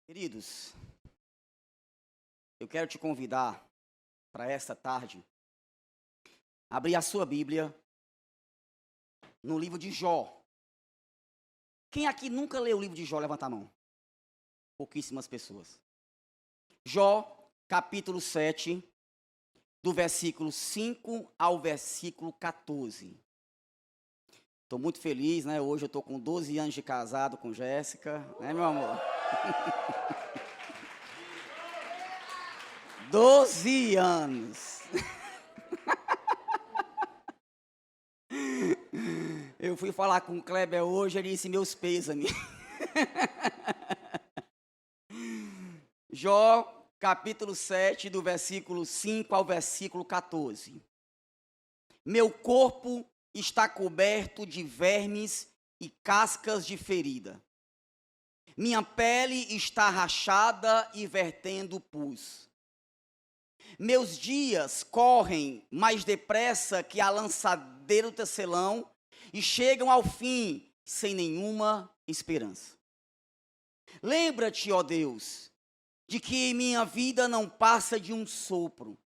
Queridos, eu quero te convidar para esta tarde abrir a sua Bíblia no livro de Jó. Quem aqui nunca leu o livro de Jó, levanta a mão. Pouquíssimas pessoas. Jó, capítulo 7, do versículo 5 ao versículo 14. Estou muito feliz, né? Hoje eu estou com 12 anos de casado com Jéssica, né, meu amor? 12 anos. Eu fui falar com o Kleber hoje, ele disse meus pêsames. Jó, capítulo 7, do versículo 5 ao versículo 14. Meu corpo está coberto de vermes e cascas de ferida. Minha pele está rachada e vertendo pus. Meus dias correm mais depressa que a lançadeira do tecelão e chegam ao fim sem nenhuma esperança. Lembra-te, ó Deus, de que minha vida não passa de um sopro.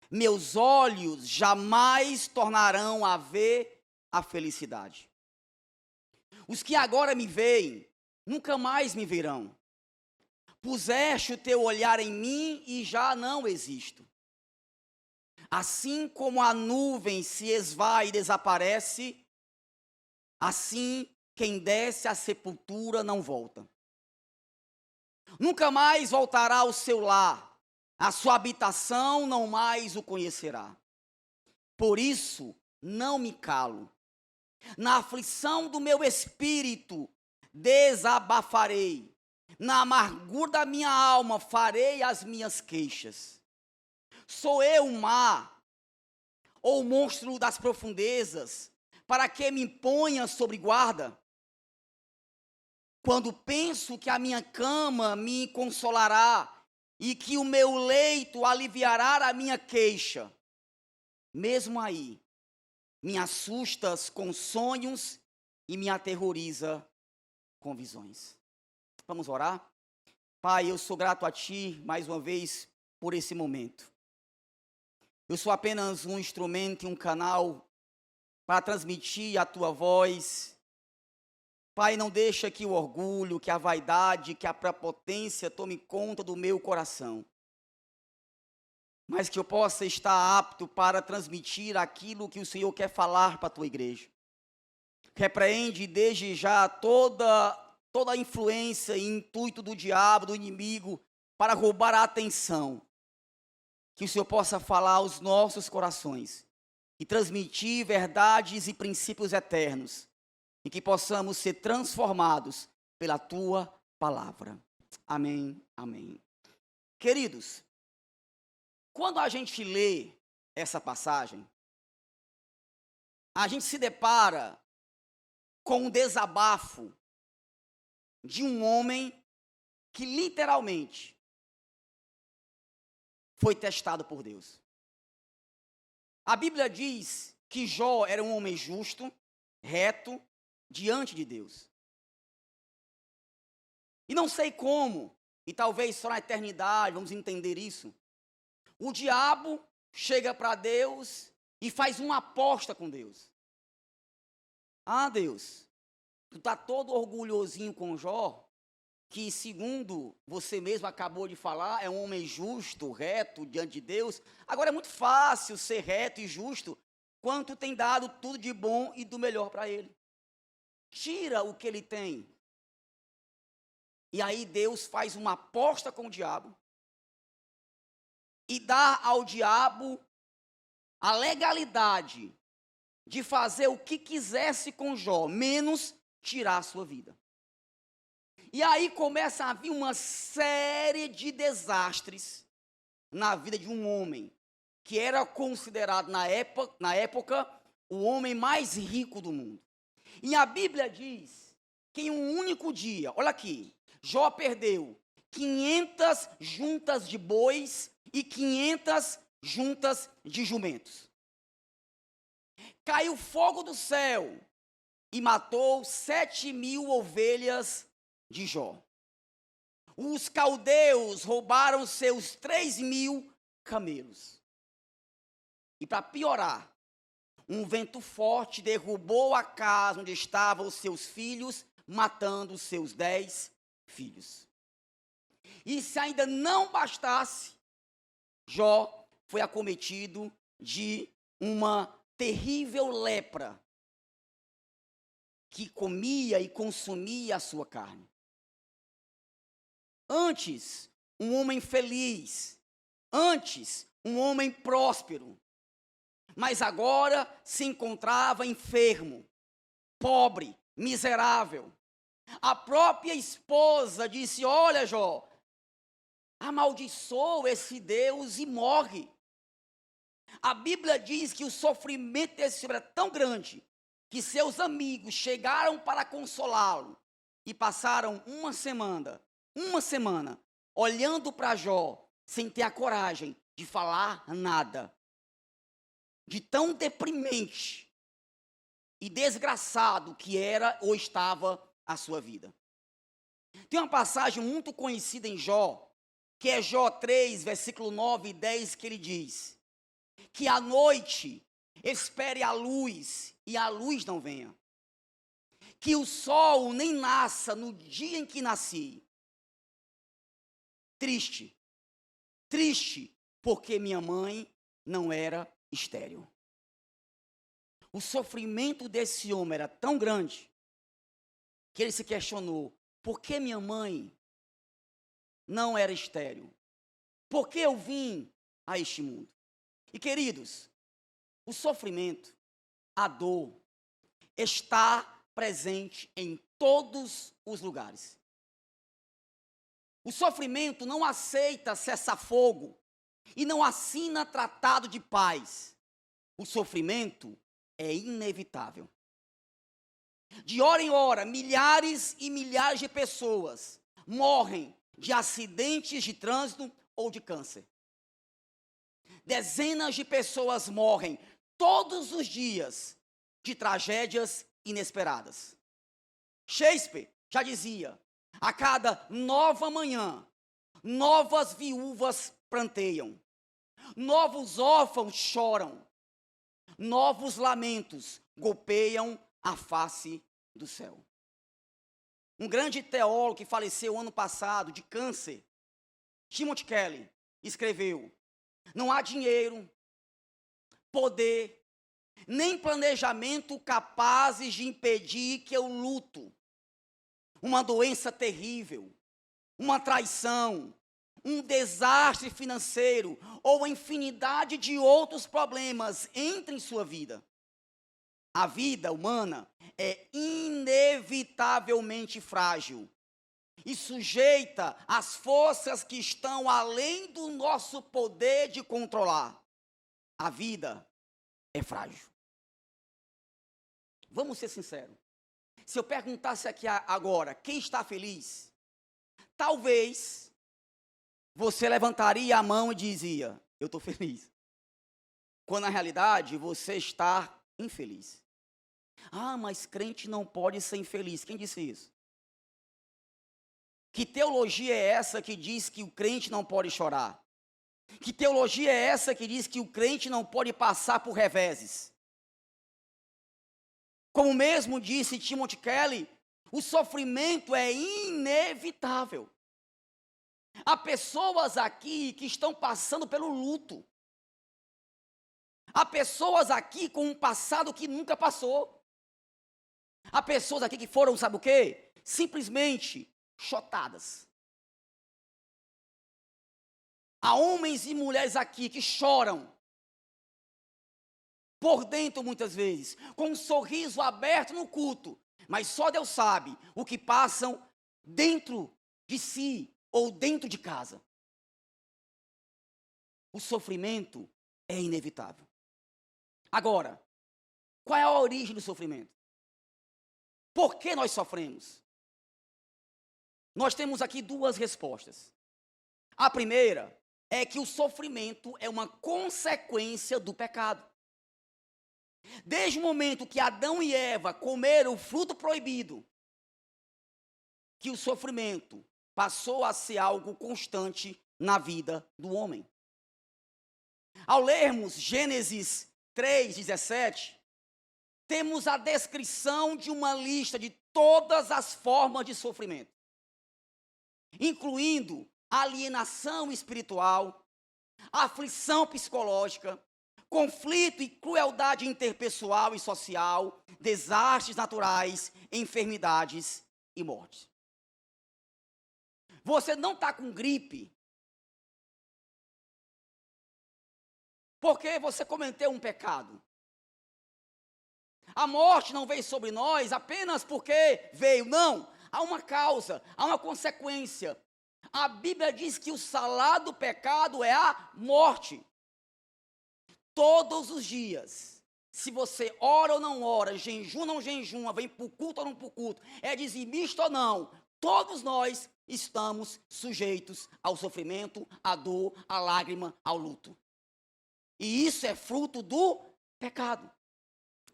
Meus olhos jamais tornarão a ver a felicidade. Os que agora me veem, nunca mais me verão. Puseste o teu olhar em mim e já não existo. Assim como a nuvem se esvai e desaparece, assim quem desce à sepultura não volta. Nunca mais voltará ao seu lar, a sua habitação não mais o conhecerá. Por isso, não me calo. Na aflição do meu espírito, desabafarei. Na amargura da minha alma, farei as minhas queixas. Sou eu o mar, ou o monstro das profundezas, para que me ponha sobre guarda? Quando penso que a minha cama me consolará, e que o meu leito aliviará a minha queixa, mesmo aí, me assustas com sonhos e me aterroriza com visões. Vamos orar? Pai, eu sou grato a Ti, mais uma vez, por esse momento. Eu sou apenas um instrumento e um canal para transmitir a Tua voz. Pai, não deixa que o orgulho, que a vaidade, que a prepotência tome conta do meu coração. Mas que eu possa estar apto para transmitir aquilo que o Senhor quer falar para a Tua igreja. Repreende desde já toda a influência e intuito do diabo, do inimigo, para roubar a atenção. Que o Senhor possa falar aos nossos corações e transmitir verdades e princípios eternos. E que possamos ser transformados pela Tua palavra. Amém, amém. Queridos, quando a gente lê essa passagem, a gente se depara com um desabafo de um homem que literalmente foi testado por Deus. A Bíblia diz que Jó era um homem justo, reto, diante de Deus. E não sei como, e talvez só na eternidade vamos entender isso, o diabo chega para Deus e faz uma aposta com Deus. Ah, Deus, tu está todo orgulhosinho com Jó, que segundo você mesmo acabou de falar, é um homem justo, reto, diante de Deus. Agora é muito fácil ser reto e justo, quando tu tem dado tudo de bom e do melhor para ele. Tira o que ele tem. E aí Deus faz uma aposta com o diabo e dá ao diabo a legalidade de fazer o que quisesse com Jó, menos tirar a sua vida. E aí começa a vir uma série de desastres na vida de um homem que era considerado na época o homem mais rico do mundo. E a Bíblia diz que em um único dia, olha aqui, Jó perdeu 500 juntas de bois e 500 juntas de jumentos. Caiu fogo do céu e matou 7.000 ovelhas de Jó. os caldeus roubaram seus 3.000 camelos. E para piorar, um vento forte derrubou a casa onde estavam os seus filhos, matando os seus 10 filhos. E se ainda não bastasse, Jó foi acometido de uma terrível lepra que comia e consumia a sua carne. Antes, um homem feliz, antes, um homem próspero, mas agora se encontrava enfermo, pobre, miserável. A própria esposa disse: olha, Jó, amaldiçoa esse Deus e morre. A Bíblia diz que o sofrimento desse homem era tão grande que seus amigos chegaram para consolá-lo e passaram uma semana olhando para Jó sem ter a coragem de falar nada. De tão deprimente e desgraçado que era ou estava a sua vida. Tem uma passagem muito conhecida em Jó, que é Jó 3, versículo 9 e 10, que ele diz que à noite espere a luz e a luz não venha. Que o sol nem nasça no dia em que nasci. Triste, triste, porque minha mãe não era estéril. O sofrimento desse homem era tão grande que ele se questionou: por que minha mãe não era estéril? Por que eu vim a este mundo? E queridos, o sofrimento, a dor, está presente em todos os lugares. O sofrimento não aceita cessar-fogo e não assina tratado de paz. O sofrimento é inevitável. De hora em hora, milhares e milhares de pessoas morrem de acidentes de trânsito ou de câncer. Dezenas de pessoas morrem todos os dias de tragédias inesperadas. Shakespeare já dizia: a cada nova manhã, novas viúvas pranteiam, novos órfãos choram, novos lamentos golpeiam a face do céu. Um grande teólogo que faleceu ano passado de câncer, Timothy Kelly, escreveu: não há dinheiro, poder, nem planejamento capazes de impedir que o luto, uma doença terrível, uma traição, um desastre financeiro ou a infinidade de outros problemas entrem em sua vida. A vida humana é inevitavelmente frágil e sujeita às forças que estão além do nosso poder de controlar. A vida é frágil. Vamos ser sinceros. Se eu perguntasse aqui agora, quem está feliz? Talvez você levantaria a mão e dizia: eu estou feliz. Quando na realidade você está infeliz. Ah, mas crente não pode ser infeliz. Quem disse isso? Que teologia é essa que diz que o crente não pode chorar? Que teologia é essa que diz que o crente não pode passar por reveses? Como mesmo disse Timothy Kelly, o sofrimento é inevitável. Há pessoas aqui que estão passando pelo luto. Há pessoas aqui com um passado que nunca passou. Há pessoas aqui que foram, sabe o quê? Simplesmente chotadas. Há homens e mulheres aqui que choram por dentro muitas vezes, com um sorriso aberto no culto, mas só Deus sabe o que passam dentro de si ou dentro de casa. O sofrimento é inevitável. Agora, qual é a origem do sofrimento? Por que nós sofremos? Nós temos aqui duas respostas. A primeira é que o sofrimento é uma consequência do pecado. Desde o momento que Adão e Eva comeram o fruto proibido, que o sofrimento passou a ser algo constante na vida do homem. Ao lermos Gênesis 3:17, temos a descrição de uma lista de todas as formas de sofrimento, incluindo alienação espiritual, aflição psicológica, conflito e crueldade interpessoal e social, desastres naturais, enfermidades e mortes. Você não está com gripe porque você cometeu um pecado. A morte não veio sobre nós apenas porque veio, não. Há uma causa, há uma consequência. A Bíblia diz que o salário do pecado é a morte. Todos os dias, se você ora ou não ora, jejum ou não jejum, vem para o culto ou não para o culto, é dizimista ou não, todos nós estamos sujeitos ao sofrimento, à dor, à lágrima, ao luto. E isso é fruto do pecado.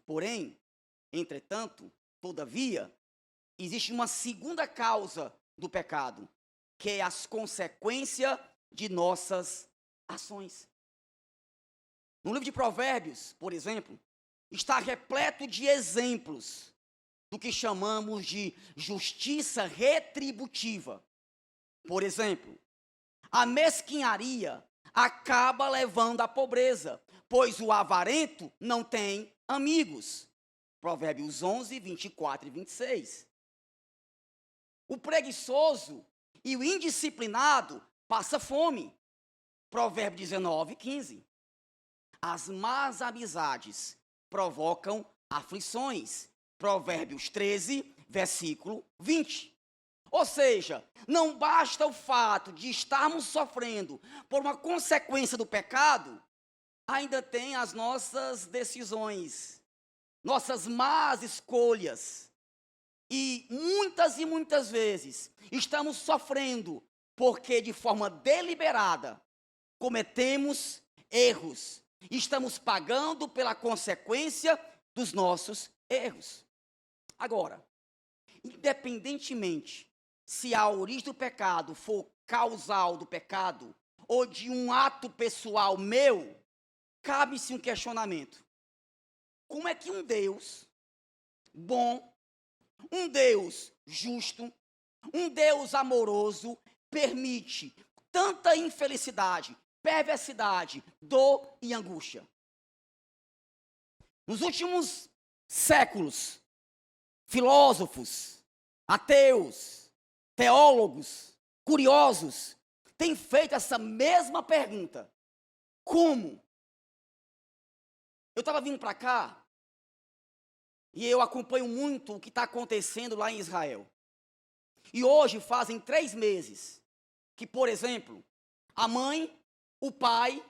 Porém, entretanto, todavia, existe uma segunda causa do pecado, que é as consequências de nossas ações. No livro de Provérbios, por exemplo, está repleto de exemplos do que chamamos de justiça retributiva. Por exemplo, a mesquinharia acaba levando à pobreza, pois o avarento não tem amigos. Provérbios 11, 24 e 26. O preguiçoso e o indisciplinado passa fome. Provérbios 19, 15. As más amizades provocam aflições. Provérbios 13, versículo 20. Ou seja, não basta o fato de estarmos sofrendo por uma consequência do pecado, ainda tem as nossas decisões, nossas más escolhas. E muitas vezes estamos sofrendo porque de forma deliberada cometemos erros. Estamos pagando pela consequência dos nossos erros. Agora, independentemente se a origem do pecado for causal do pecado ou de um ato pessoal meu, cabe-se um questionamento. Como é que um Deus bom, um Deus justo, um Deus amoroso permite tanta infelicidade, perversidade, dor e angústia? Nos últimos séculos, filósofos, ateus, teólogos, curiosos, têm feito essa mesma pergunta. Como? Eu estava vindo para cá e eu acompanho muito o que está acontecendo lá em Israel. E hoje fazem 3 meses que, por exemplo, a mãe, o pai,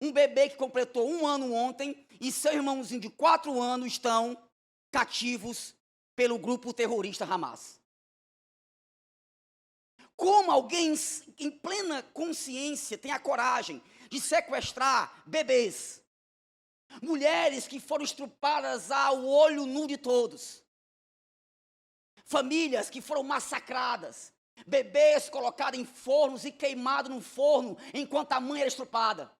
um bebê que completou 1 ano ontem e seu irmãozinho de 4 anos estão cativos pelo grupo terrorista Hamas. Como alguém em plena consciência tem a coragem de sequestrar bebês, mulheres que foram estrupadas ao olho nu de todos, famílias que foram massacradas, bebês colocados em fornos e queimados no forno enquanto a mãe era estrupada,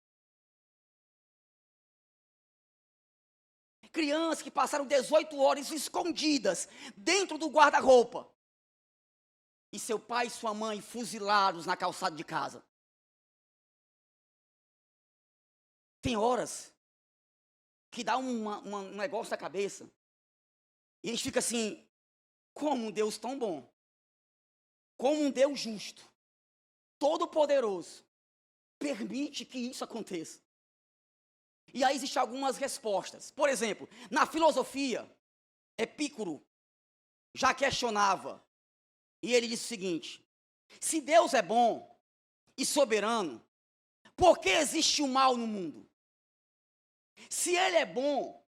crianças que passaram 18 horas escondidas dentro do guarda-roupa, e seu pai e sua mãe fuzilados na calçada de casa. Tem horas que dá um negócio na cabeça, e a gente fica assim, como um Deus tão bom, como um Deus justo, todo-poderoso, permite que isso aconteça? E aí existem algumas respostas. Por exemplo, na filosofia, Epicuro já questionava, e ele disse o seguinte: se Deus é bom e soberano, por que existe o mal no mundo? Se ele é bom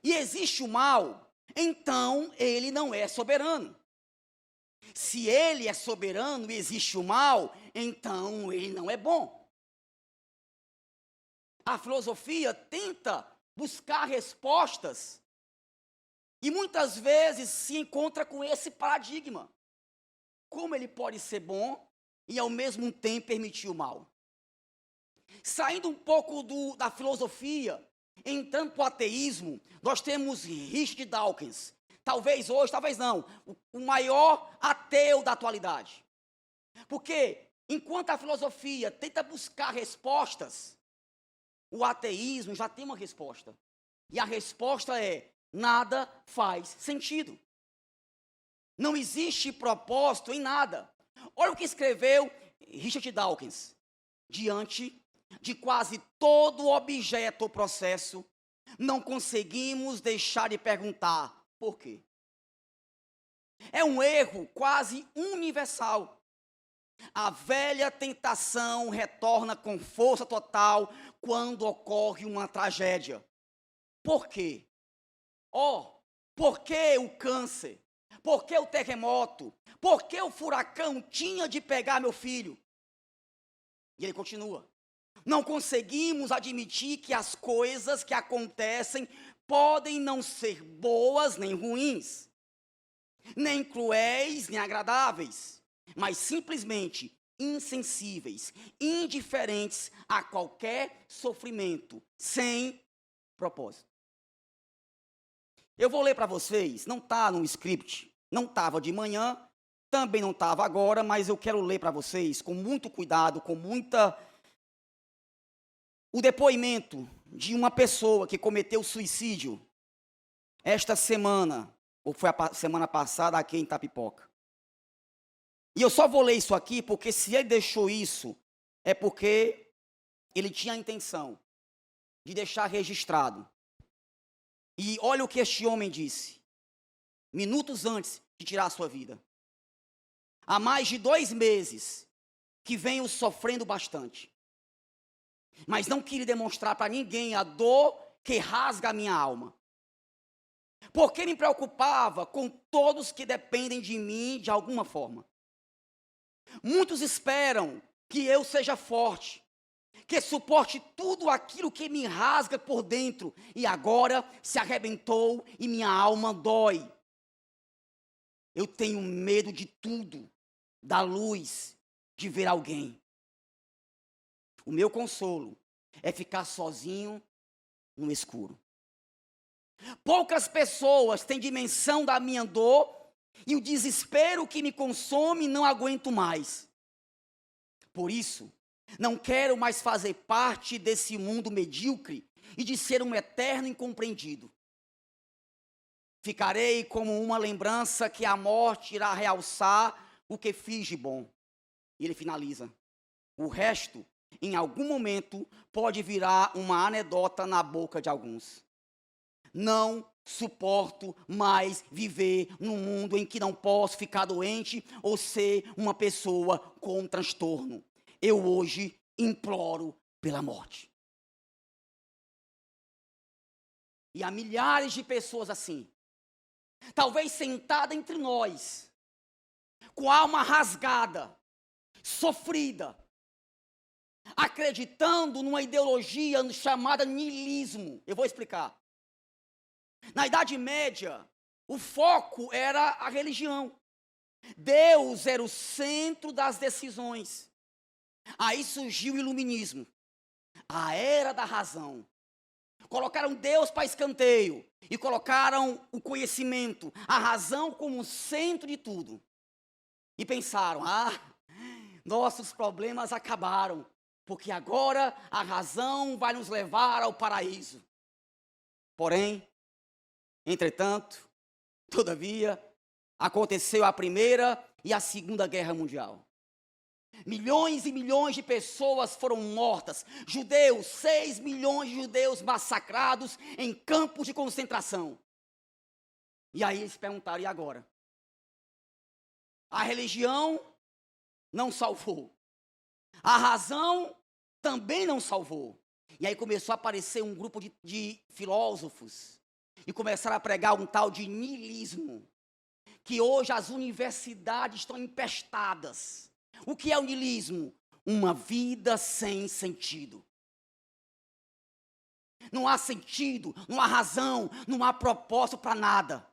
e existe o mal, então ele não é soberano. Se ele é soberano e existe o mal, então ele não é bom. A filosofia tenta buscar respostas e muitas vezes se encontra com esse paradigma. como ele pode ser bom e ao mesmo tempo permitir o mal? Saindo um pouco da filosofia, entrando para o ateísmo, nós temos Richard Dawkins, talvez hoje, talvez não, o maior ateu da atualidade. Porque, enquanto a filosofia tenta buscar respostas, o ateísmo já tem uma resposta. E a resposta é: nada faz sentido. Não existe propósito em nada. Olha o que escreveu Richard Dawkins. Diante de quase todo objeto ou processo, não conseguimos deixar de perguntar por quê. É um erro quase universal. A velha tentação retorna com força total quando ocorre uma tragédia. Por quê? Por que o câncer? Por que o terremoto? Por que o furacão tinha de pegar meu filho? E ele continua. Não conseguimos admitir que as coisas que acontecem podem não ser boas nem ruins, nem cruéis nem agradáveis, mas simplesmente insensíveis, indiferentes a qualquer sofrimento, sem propósito. Eu vou ler para vocês, não está no script, não estava de manhã, também não estava agora, mas eu quero ler para vocês com muito cuidado, o depoimento de uma pessoa que cometeu suicídio esta semana, ou foi a semana passada aqui em Itapipoca. E eu só vou ler isso aqui porque se ele deixou isso, é porque ele tinha a intenção de deixar registrado. E olha o que este homem disse, minutos antes de tirar a sua vida. Há mais de 2 meses que venho sofrendo bastante, mas não queria demonstrar para ninguém a dor que rasga a minha alma. Porque me preocupava com todos que dependem de mim de alguma forma. Muitos esperam que eu seja forte, que suporte tudo aquilo que me rasga por dentro, e agora se arrebentou e minha alma dói. Eu tenho medo de tudo, da luz, de ver alguém. O meu consolo é ficar sozinho no escuro. Poucas pessoas têm dimensão da minha dor e o desespero que me consome não aguento mais. Por isso, não quero mais fazer parte desse mundo medíocre e de ser um eterno incompreendido. Ficarei como uma lembrança que a morte irá realçar o que fiz de bom. E ele finaliza. O resto, em algum momento, pode virar uma anedota na boca de alguns. Não suporto mais viver num mundo em que não posso ficar doente ou ser uma pessoa com transtorno. Eu hoje imploro pela morte. E há milhares de pessoas assim, talvez sentada entre nós, com a alma rasgada, sofrida, acreditando numa ideologia chamada niilismo. Eu vou explicar. Na Idade Média, o foco era a religião. Deus era o centro das decisões. Aí surgiu o iluminismo, a era da razão. Colocaram Deus para escanteio e colocaram o conhecimento, a razão como centro de tudo. E pensaram, nossos problemas acabaram, porque agora a razão vai nos levar ao paraíso. Porém, entretanto, todavia, aconteceu a Primeira e a Segunda Guerra Mundial. Milhões e milhões de pessoas foram mortas. Judeus, 6 milhões de judeus massacrados em campos de concentração. E aí eles perguntaram, e agora? A religião não salvou. A razão também não salvou. E aí começou a aparecer um grupo de filósofos e começaram a pregar um tal de niilismo, que hoje as universidades estão empestadas. O que é o niilismo? Uma vida sem sentido. Não há sentido, não há razão, não há propósito para nada.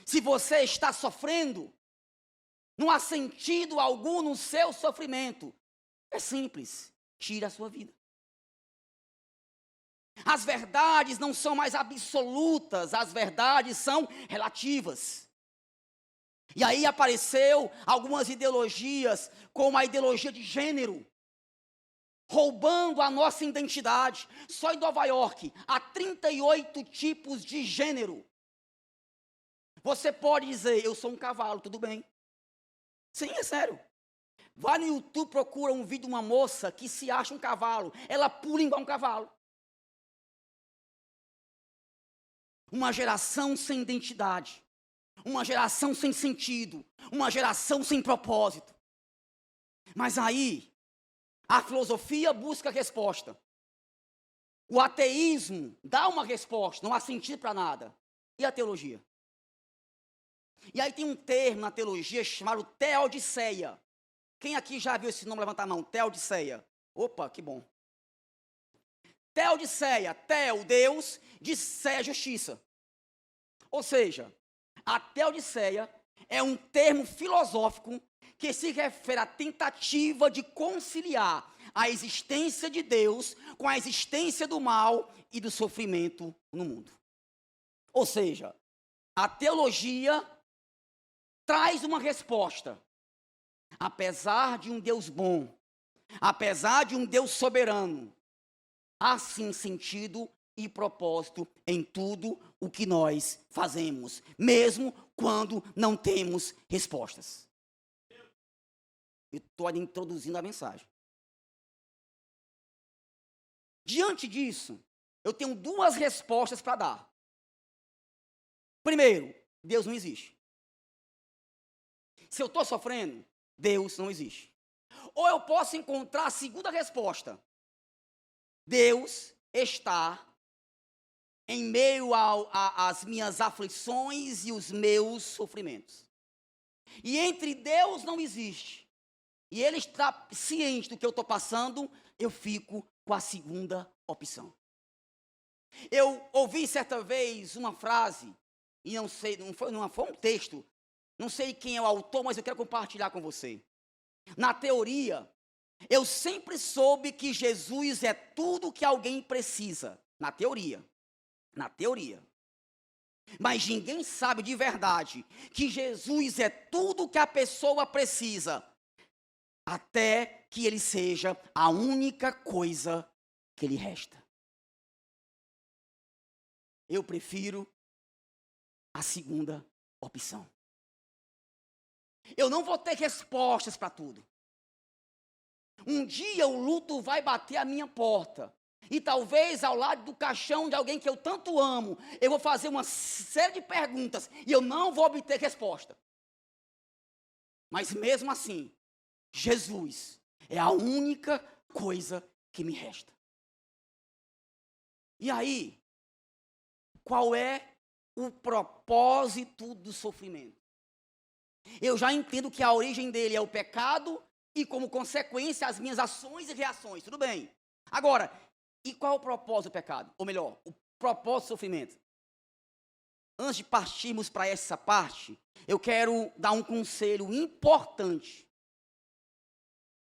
Se você está sofrendo, Não há sentido algum no seu sofrimento. É simples, tira a sua vida. As verdades não são mais absolutas, as verdades são relativas. E aí apareceu algumas ideologias, como a ideologia de gênero, roubando a nossa identidade. Só em Nova York há 38 tipos de gênero. Você pode dizer, eu sou um cavalo, tudo bem. Sim, é sério. Vai no YouTube, procura um vídeo de uma moça que se acha um cavalo. Ela pula igual um cavalo. Uma geração sem identidade. Uma geração sem sentido. Uma geração sem propósito. Mas aí, a filosofia busca resposta. O ateísmo dá uma resposta, não há sentido para nada. E a teologia? E aí tem um termo na teologia chamado teodiceia. Quem aqui já viu esse nome? Levanta a mão. Teodiceia. Opa, que bom. Teodiceia. Teo, Deus. Diceia, justiça. Ou seja, a teodiceia é um termo filosófico que se refere à tentativa de conciliar a existência de Deus com a existência do mal e do sofrimento no mundo. Ou seja, a teologia traz uma resposta. Apesar de um Deus bom, apesar de um Deus soberano, há sim sentido e propósito em tudo o que nós fazemos, mesmo quando não temos respostas. Eu estou introduzindo a mensagem. Diante disso, eu tenho duas respostas para dar. Primeiro, Deus não existe. Se eu estou sofrendo, Deus não existe. Ou eu posso encontrar a segunda resposta. Deus está em meio às minhas aflições e os meus sofrimentos. E entre Deus não existe. E Ele está ciente do que eu estou passando, eu fico com a segunda opção. Eu ouvi certa vez uma frase, e não sei, foi um texto, não sei quem é o autor, mas eu quero compartilhar com você. Na teoria, eu sempre soube que Jesus é tudo que alguém precisa. Na teoria. Mas ninguém sabe de verdade que Jesus é tudo que a pessoa precisa, até que ele seja a única coisa que lhe resta. Eu prefiro a segunda opção. Eu não vou ter respostas para tudo. Um dia o luto vai bater à minha porta. E talvez ao lado do caixão de alguém que eu tanto amo, eu vou fazer uma série de perguntas e eu não vou obter resposta. Mas mesmo assim, Jesus é a única coisa que me resta. E aí, qual é o propósito do sofrimento? Eu já entendo que a origem dele é o pecado e, como consequência, as minhas ações e reações. Tudo bem. Agora, e qual é o propósito do pecado? Ou melhor, o propósito do sofrimento? Antes de partirmos para essa parte, eu quero dar um conselho importante.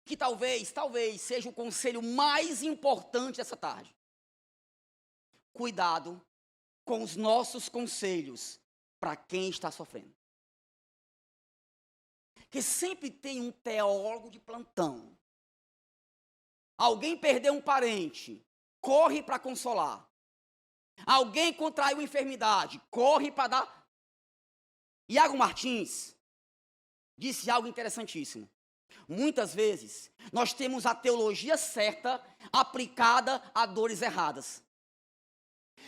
Que talvez seja o conselho mais importante dessa tarde. Cuidado com os nossos conselhos para quem está sofrendo. Que sempre tem um teólogo de plantão. Alguém perdeu um parente, corre para consolar. Alguém contraiu enfermidade, corre para dar. Iago Martins disse algo interessantíssimo. Muitas vezes, nós temos a teologia certa aplicada a dores erradas.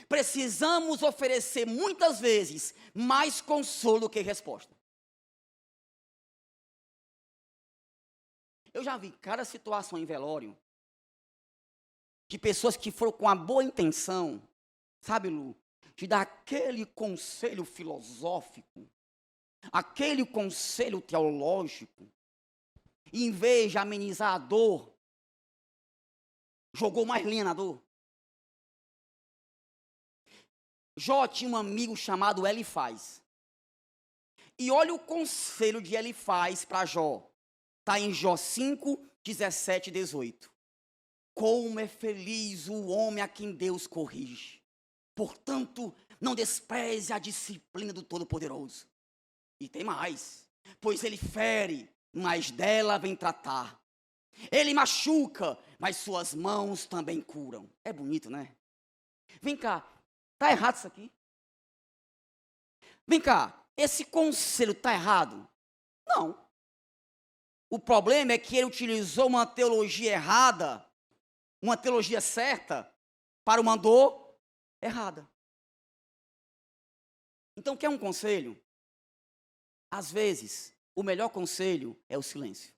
Precisamos oferecer muitas vezes mais consolo que resposta. Eu já vi cada situação em velório de pessoas que foram com a boa intenção, sabe, Lu, de dar aquele conselho filosófico, aquele conselho teológico, e em vez de amenizar a dor, jogou mais lenha na dor. Jó tinha um amigo chamado Elifaz. E olha o conselho de Elifaz para Jó. Está em Jó 5, 17 e 18. Como é feliz o homem a quem Deus corrige. Portanto, não despreze a disciplina do Todo-Poderoso. E tem mais. Pois ele fere, mas dela vem tratar. Ele machuca, mas suas mãos também curam. É bonito, né? Vem cá, está errado isso aqui? Vem cá, esse conselho está errado? Não. O problema é que ele utilizou uma teologia errada, uma teologia certa, para uma dor errada. Então, quer um conselho? Às vezes, o melhor conselho é o silêncio.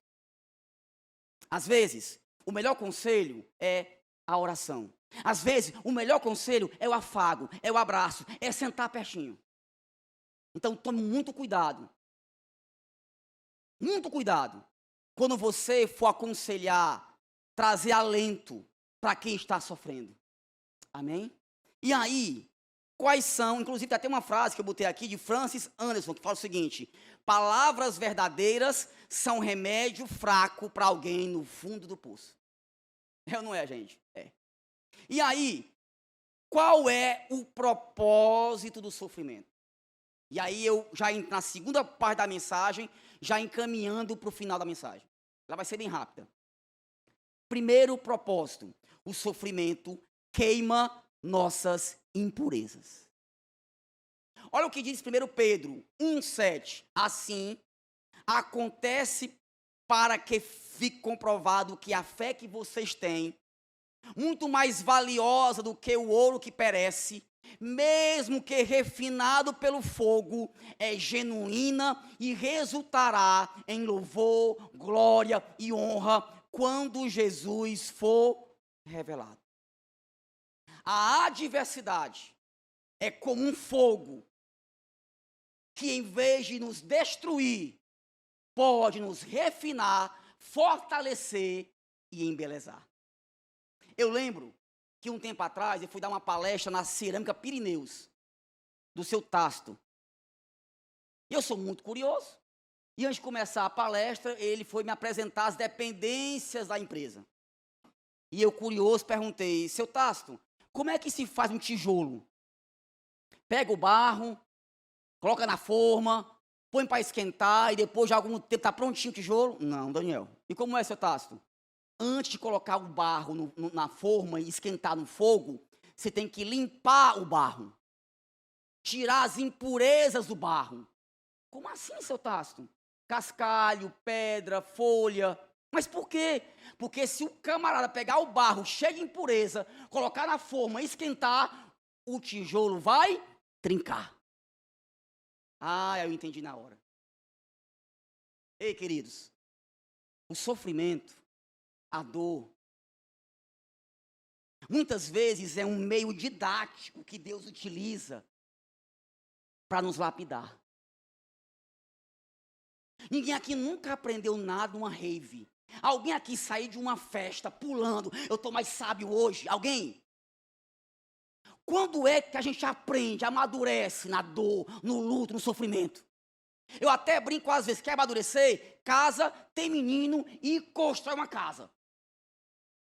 Às vezes, o melhor conselho é a oração. Às vezes, o melhor conselho é o afago, é o abraço, é sentar pertinho. Então, tome muito cuidado. Muito cuidado. Quando você for aconselhar, trazer alento para quem está sofrendo. Amém? E aí, quais são, inclusive até uma frase que eu botei aqui de Francis Anderson, que fala o seguinte: palavras verdadeiras são remédio fraco para alguém no fundo do poço. É ou não é, gente? É. E aí, qual é o propósito do sofrimento? E aí eu já entro na segunda parte da mensagem, já encaminhando para o final da mensagem. Ela vai ser bem rápida. Primeiro propósito: o sofrimento queima nossas impurezas. Olha o que diz 1 Pedro 1,7. Assim, acontece para que fique comprovado que a fé que vocês têm, muito mais valiosa do que o ouro que perece, mesmo que refinado pelo fogo, é genuína e resultará em louvor, glória e honra quando Jesus for revelado. A adversidade é como um fogo que, em vez de nos destruir, pode nos refinar, fortalecer e embelezar. Eu lembro que um tempo atrás eu fui dar uma palestra na Cerâmica Pirineus, do seu Tasto. E eu sou muito curioso. E antes de começar a palestra, ele foi me apresentar as dependências da empresa. E eu, curioso, perguntei: seu Tasto, como é que se faz um tijolo? Pega o barro, coloca na forma, põe para esquentar e depois de algum tempo está prontinho o tijolo? Não, Daniel. E como é, seu Tasto? Antes de colocar o barro na forma e esquentar no fogo, você tem que limpar o barro. Tirar as impurezas do barro. Como assim, seu Tasto? Cascalho, pedra, folha. Mas por quê? Porque se o camarada pegar o barro cheio de impureza, colocar na forma e esquentar, o tijolo vai trincar. Ah, eu entendi na hora. Ei, queridos, o sofrimento, a dor, muitas vezes é um meio didático que Deus utiliza para nos lapidar. Ninguém aqui nunca aprendeu nada numa rave. Alguém aqui saiu de uma festa pulando: eu estou mais sábio hoje. Alguém? Quando é que a gente aprende, amadurece na dor, no luto, no sofrimento? Eu até brinco às vezes: quer amadurecer? Casa, tem menino e constrói uma casa.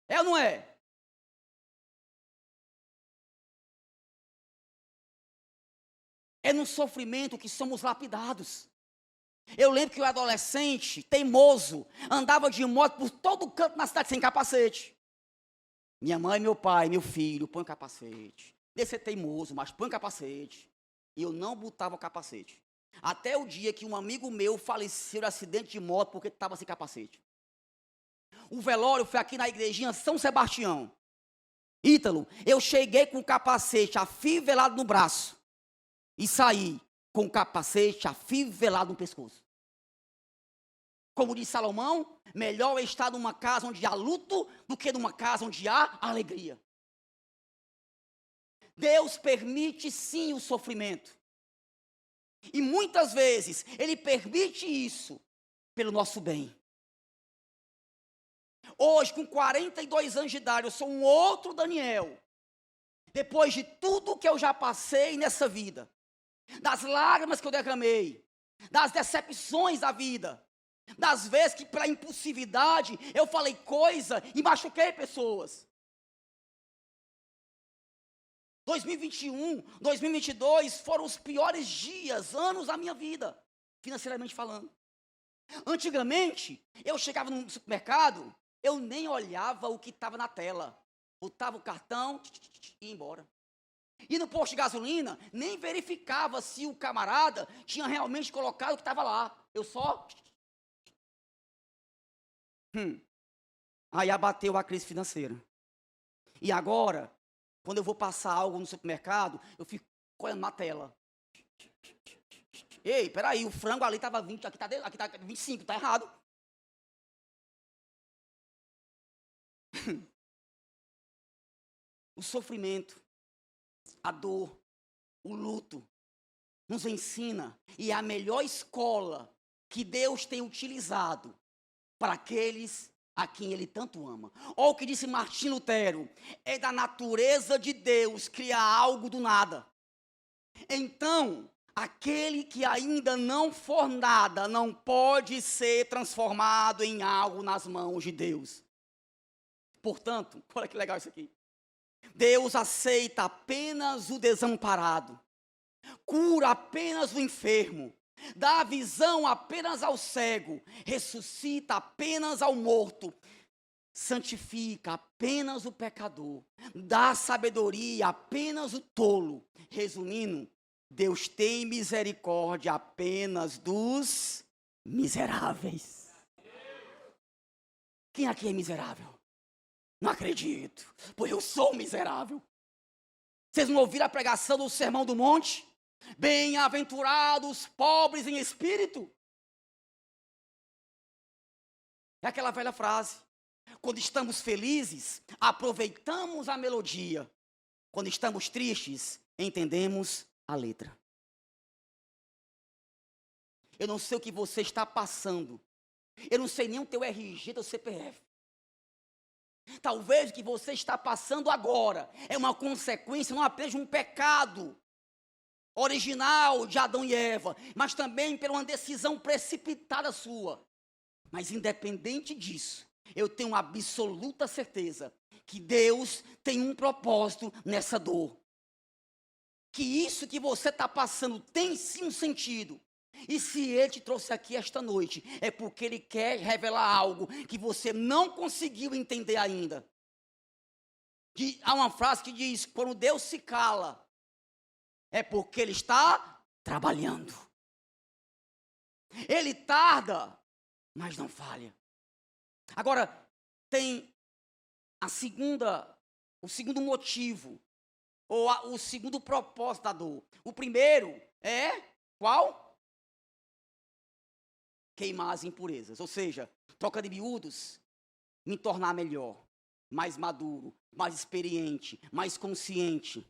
É ou não é? É no sofrimento que somos lapidados. Eu lembro que o adolescente, teimoso, andava de moto por todo canto na cidade sem capacete. Minha mãe, meu pai, meu filho, põe capacete. Deixa ser teimoso, mas põe capacete. E eu não botava o capacete. Até o dia que um amigo meu faleceu de acidente de moto porque estava sem capacete. O velório foi aqui na igrejinha São Sebastião. Ítalo, eu cheguei com o capacete afivelado no braço e saí com o capacete afivelado no pescoço. Como diz Salomão, melhor é estar numa casa onde há luto do que numa casa onde há alegria. Deus permite sim o sofrimento. E muitas vezes Ele permite isso pelo nosso bem. Hoje, com 42 anos de idade, eu sou um outro Daniel. Depois de tudo que eu já passei nessa vida, das lágrimas que eu derramei, das decepções da vida, das vezes que pela impulsividade eu falei coisa e machuquei pessoas. 2021, 2022 foram os piores dias, anos da minha vida, financeiramente falando. Antigamente, eu chegava no supermercado, eu nem olhava o que estava na tela. Botava o cartão e ia embora. E no posto de gasolina, nem verificava se o camarada tinha realmente colocado o que estava lá. Eu só... Aí abateu a crise financeira. E agora, quando eu vou passar algo no supermercado, eu fico olhando na tela. Ei, peraí, o frango ali estava 20, aqui está 25, está errado. O sofrimento, a dor, o luto, nos ensina, e é a melhor escola que Deus tem utilizado para aqueles a quem Ele tanto ama. Olha o que disse Martim Lutero: é da natureza de Deus criar algo do nada. Então, aquele que ainda não for nada, não pode ser transformado em algo nas mãos de Deus. Portanto, olha que legal isso aqui. Deus aceita apenas o desamparado, cura apenas o enfermo, dá visão apenas ao cego, ressuscita apenas ao morto, santifica apenas o pecador, dá sabedoria apenas o tolo. Resumindo, Deus tem misericórdia apenas dos miseráveis. Quem aqui é miserável? Não acredito, pois eu sou miserável. Vocês não ouviram a pregação do Sermão do Monte? Bem-aventurados os pobres em espírito. É aquela velha frase. Quando estamos felizes, aproveitamos a melodia. Quando estamos tristes, entendemos a letra. Eu não sei o que você está passando. Eu não sei nem o teu RG, teu CPF. Talvez o que você está passando agora é uma consequência não apenas de um pecado original de Adão e Eva, mas também por uma decisão precipitada sua. Mas independente disso, eu tenho uma absoluta certeza que Deus tem um propósito nessa dor. Que isso que você está passando tem sim um sentido. E se Ele te trouxe aqui esta noite, é porque Ele quer revelar algo que você não conseguiu entender ainda. Há uma frase que diz: quando Deus se cala, é porque Ele está trabalhando. Ele tarda, mas não falha. Agora, tem o segundo motivo, ou o segundo propósito da dor. O primeiro é qual? Queimar as impurezas, ou seja, troca de miúdos, me tornar melhor, mais maduro, mais experiente, mais consciente.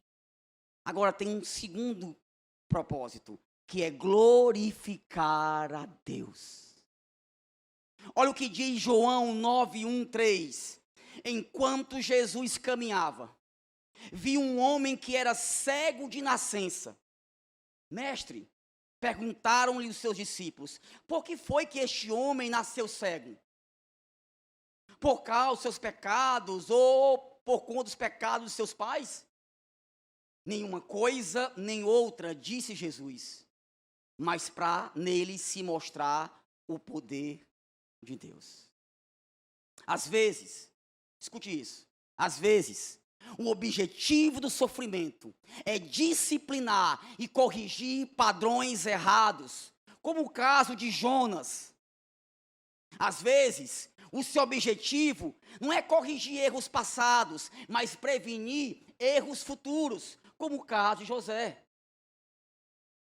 Agora tem um segundo propósito, que é glorificar a Deus. Olha o que diz João 9:1-3. Enquanto Jesus caminhava, viu um homem que era cego de nascença. Mestre, perguntaram-lhe os seus discípulos: por que foi que este homem nasceu cego? Por causa dos seus pecados ou por conta dos pecados dos seus pais? Nenhuma coisa nem outra, disse Jesus, mas para nele se mostrar o poder de Deus. Às vezes, escute isso, às vezes, o objetivo do sofrimento é disciplinar e corrigir padrões errados, como o caso de Jonas. Às vezes, o seu objetivo não é corrigir erros passados, mas prevenir erros futuros, como o caso de José.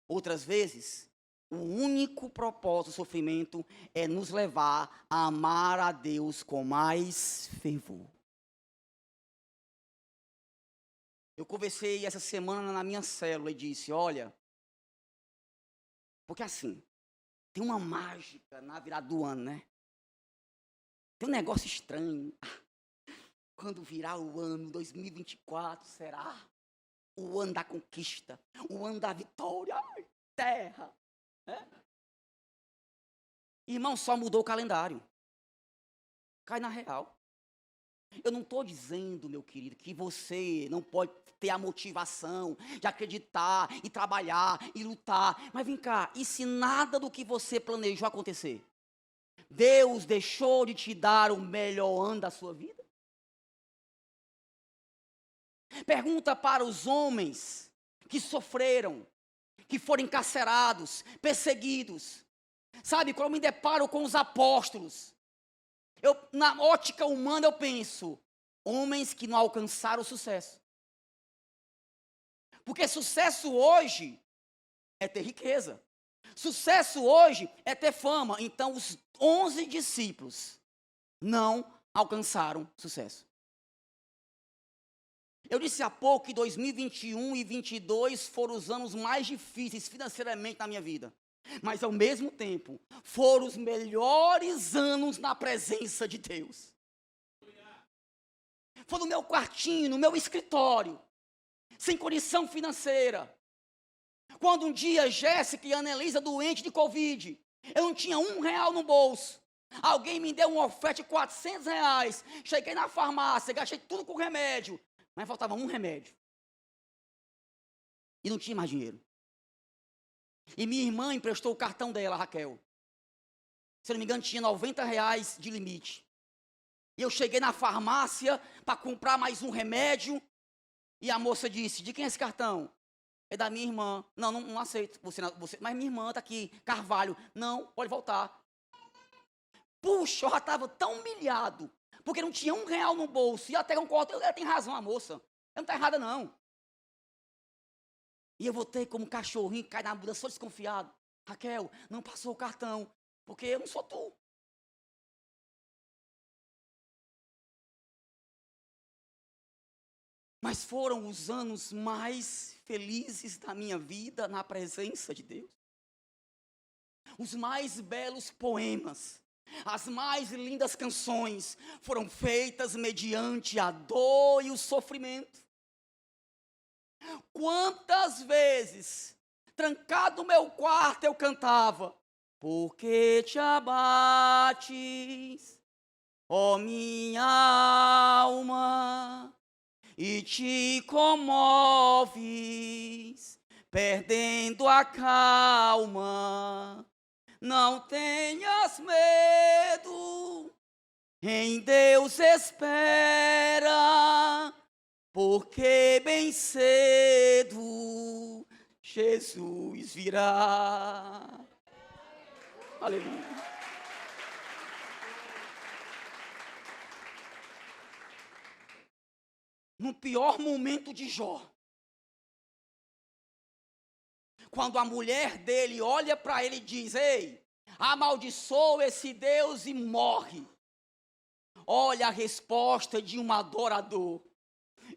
Outras vezes, o único propósito do sofrimento é nos levar a amar a Deus com mais fervor. Eu conversei essa semana na minha célula e disse: olha, porque assim, tem uma mágica na virada do ano, né? Tem um negócio estranho. Quando virar o ano 2024, será o ano da conquista, o ano da vitória, ai, terra. Irmão, só mudou o calendário. Cai na real. Eu não estou dizendo, meu querido, que você não pode ter a motivação de acreditar e trabalhar e lutar. Mas vem cá, e se nada do que você planejou acontecer? Deus deixou de te dar o melhor ano da sua vida? Pergunta para os homens que sofreram, que foram encarcerados, perseguidos. Sabe, quando eu me deparo com os apóstolos, na ótica humana eu penso, homens que não alcançaram o sucesso. Porque sucesso hoje é ter riqueza. Sucesso hoje é ter fama. Então os 11 discípulos não alcançaram sucesso. Eu disse há pouco que 2021 e 2022 foram os anos mais difíceis financeiramente na minha vida. Mas ao mesmo tempo, foram os melhores anos na presença de Deus. Foi no meu quartinho, no meu escritório, sem condição financeira. Quando um dia Jéssica e Ana Elisa doente de Covid, eu não tinha R$1 no bolso. Alguém me deu uma oferta de R$400. Cheguei na farmácia, gastei tudo com remédio. Mas faltava um remédio. E não tinha mais dinheiro. E minha irmã emprestou o cartão dela, Raquel. Se não me engano, tinha R$90 de limite. E eu cheguei na farmácia para comprar mais um remédio. E a moça disse, de quem é esse cartão? É da minha irmã. Não aceito. Você, mas minha irmã está aqui, Carvalho. Não, pode voltar. Puxa, eu já estava tão humilhado. Porque não tinha R$1 no bolso. E até um corte, ela tem razão, a moça. Ela não está errada, não. E eu voltei como um cachorrinho, cai na muda, sou desconfiado. Raquel, não passou o cartão, porque eu não sou tu. Mas foram os anos mais felizes da minha vida na presença de Deus. Os mais belos poemas, as mais lindas canções foram feitas mediante a dor e o sofrimento. Quantas vezes, trancado no meu quarto, eu cantava: porque te abates, ó minha alma, e te comoves, perdendo a calma. Não tenhas medo, em Deus espera, porque bem cedo Jesus virá. Aleluia. No pior momento de Jó, quando a mulher dele olha para ele e diz: ei, amaldiçoa esse Deus e morre. Olha a resposta de um adorador.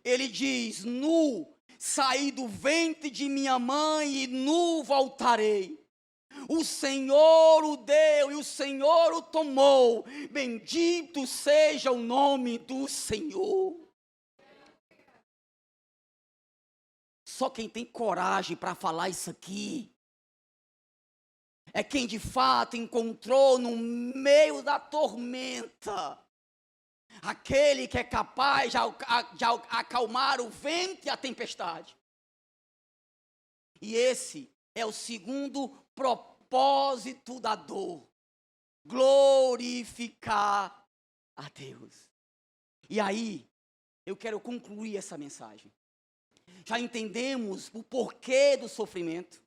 Ele diz: nu saí do ventre de minha mãe e nu voltarei. O Senhor o deu e o Senhor o tomou. Bendito seja o nome do Senhor. Só quem tem coragem para falar isso aqui é quem de fato encontrou no meio da tormenta aquele que é capaz de acalmar o vento e a tempestade. E esse é o segundo propósito da dor: glorificar a Deus. E aí, eu quero concluir essa mensagem. Já entendemos o porquê do sofrimento.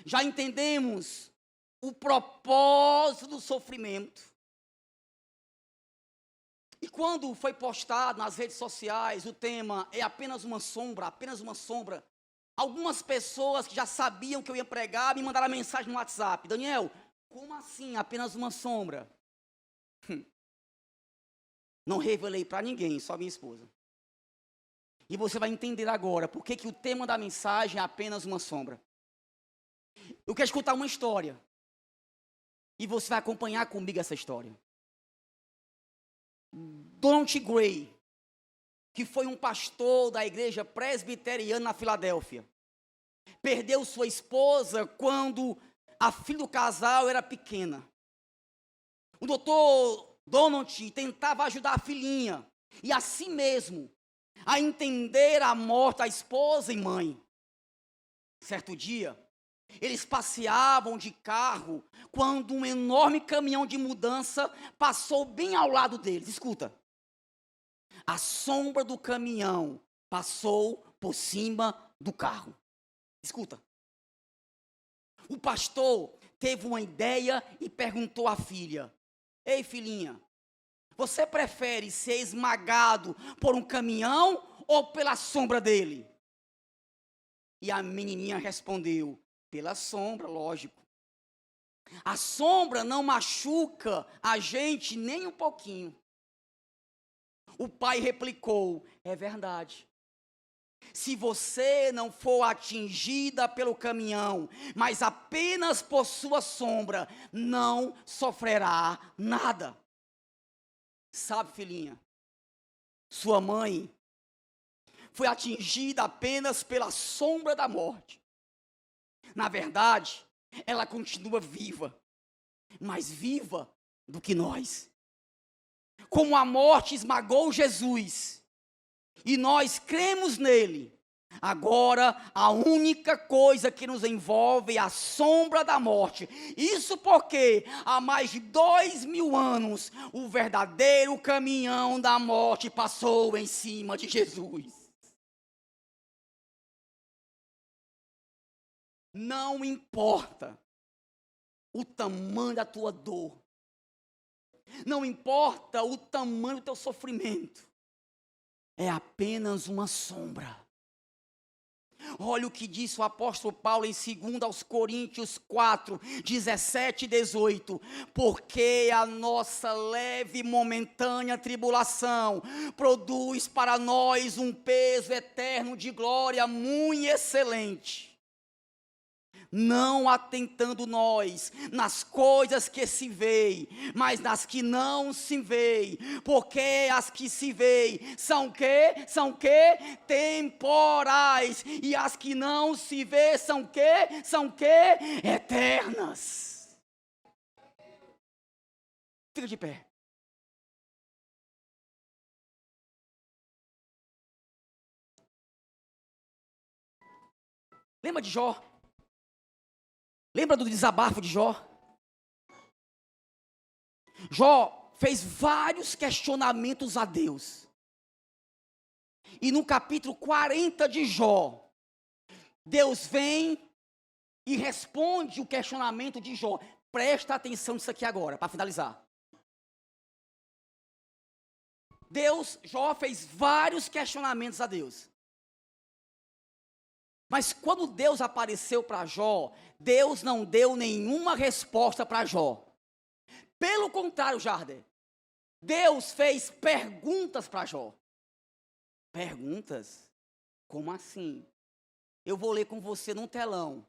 Já entendemos o propósito do sofrimento. E quando foi postado nas redes sociais o tema é apenas uma sombra, algumas pessoas que já sabiam que eu ia pregar me mandaram mensagem no WhatsApp: Daniel, como assim apenas uma sombra? Não revelei para ninguém, só minha esposa. E você vai entender agora por que o tema da mensagem é apenas uma sombra. Eu quero escutar uma história. E você vai acompanhar comigo essa história. Donald Gray, que foi um pastor da igreja presbiteriana na Filadélfia, perdeu sua esposa quando a filha do casal era pequena. O doutor Donald tentava ajudar a filhinha, e a si mesmo, a entender a morte da esposa e mãe. Certo dia, eles passeavam de carro, quando um enorme caminhão de mudança passou bem ao lado deles. Escuta. A sombra do caminhão passou por cima do carro. Escuta. O pastor teve uma ideia e perguntou à filha: ei, filhinha, você prefere ser esmagado por um caminhão ou pela sombra dele? E a menininha respondeu: pela sombra, lógico. A sombra não machuca a gente nem um pouquinho. O pai replicou: é verdade. Se você não for atingida pelo caminhão, mas apenas por sua sombra, não sofrerá nada. Sabe, filhinha, sua mãe foi atingida apenas pela sombra da morte. Na verdade, ela continua viva, mais viva do que nós. Como a morte esmagou Jesus, e nós cremos nele, agora a única coisa que nos envolve é a sombra da morte. Isso porque há mais de 2000 anos, o verdadeiro caminhão da morte passou em cima de Jesus. Não importa o tamanho da tua dor, não importa o tamanho do teu sofrimento, é apenas uma sombra. Olha o que disse o apóstolo Paulo em 2 Coríntios 4, 17 e 18. Porque a nossa leve e momentânea tribulação produz para nós um peso eterno de glória muito excelente. Não atentando nós nas coisas que se veem, mas nas que não se veem, porque as que se veem são que? São que? Temporais, e as que não se veem são que? São que? Eternas. Fica de pé. Lembra de Jó? Lembra do desabafo de Jó? Jó fez vários questionamentos a Deus. E no capítulo 40 de Jó, Deus vem e responde o questionamento de Jó. Presta atenção nisso aqui agora, para finalizar. Jó fez vários questionamentos a Deus. Mas quando Deus apareceu para Jó, Deus não deu nenhuma resposta para Jó. Pelo contrário, Jarder, Deus fez perguntas para Jó. Perguntas? Como assim? Eu vou ler com você no telão.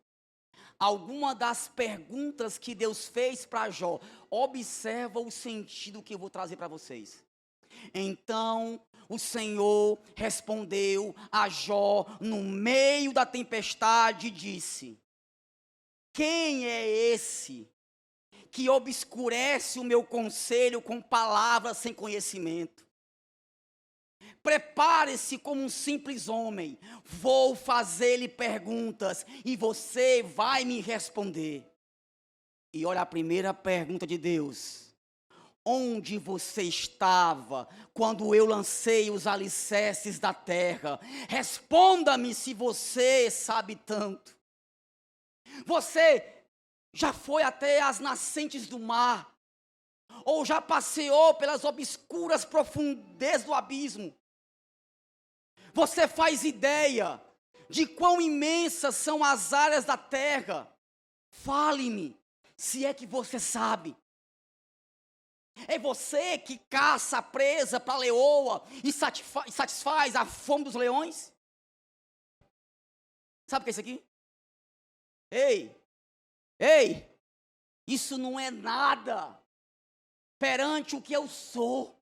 Alguma das perguntas que Deus fez para Jó. Observa o sentido que eu vou trazer para vocês. Então o Senhor respondeu a Jó no meio da tempestade e disse: quem é esse que obscurece o meu conselho com palavras sem conhecimento? Prepare-se como um simples homem, vou fazer-lhe perguntas e você vai me responder. E olha a primeira pergunta de Deus: onde você estava quando eu lancei os alicerces da terra? Responda-me se você sabe tanto. Você já foi até as nascentes do mar? Ou já passeou pelas obscuras profundezas do abismo? Você faz ideia de quão imensas são as áreas da terra? Fale-me, se é que você sabe. É você que caça a presa para a leoa e satisfaz a fome dos leões? Sabe o que é isso aqui? Ei, isso não é nada perante o que eu sou.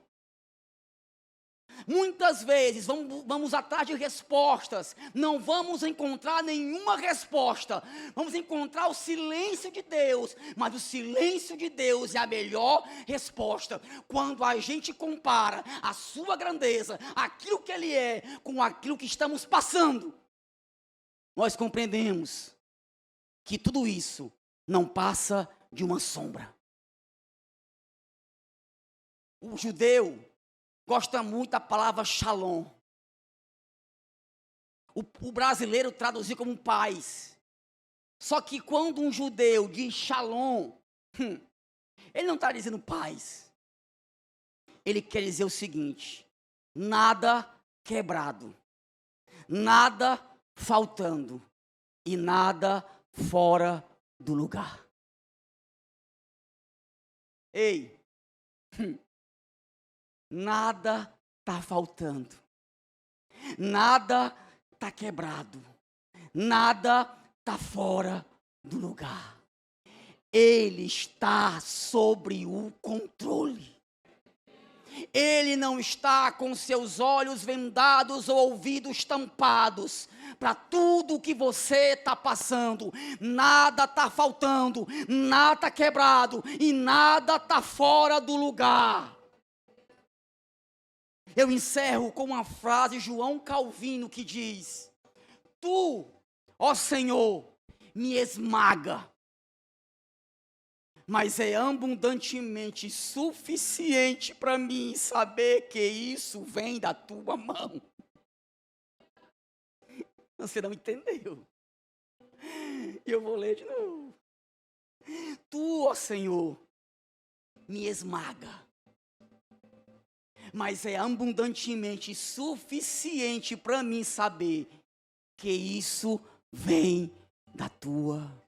Muitas vezes vamos atrás de respostas, não vamos encontrar nenhuma resposta, vamos encontrar o silêncio de Deus, mas o silêncio de Deus é a melhor resposta. Quando a gente compara a sua grandeza, aquilo que Ele é, com aquilo que estamos passando, nós compreendemos que tudo isso não passa de uma sombra. O judeu gosta muito da palavra shalom. O brasileiro traduziu como paz. Só que quando um judeu diz shalom, ele não está dizendo paz. Ele quer dizer o seguinte: nada quebrado, nada faltando e nada fora do lugar. Ei, nada está faltando, nada está quebrado, nada está fora do lugar. Ele está sobre o controle. Ele não está com seus olhos vendados ou ouvidos tampados para tudo o que você está passando. Nada está faltando, nada está quebrado e nada está fora do lugar. Eu encerro com uma frase de João Calvino que diz: Tu, ó Senhor, me esmaga, mas é abundantemente suficiente para mim saber que isso vem da tua mão. Você não entendeu? E eu vou ler de novo. Tu, ó Senhor, me esmaga, mas é abundantemente suficiente para mim saber que isso vem da tua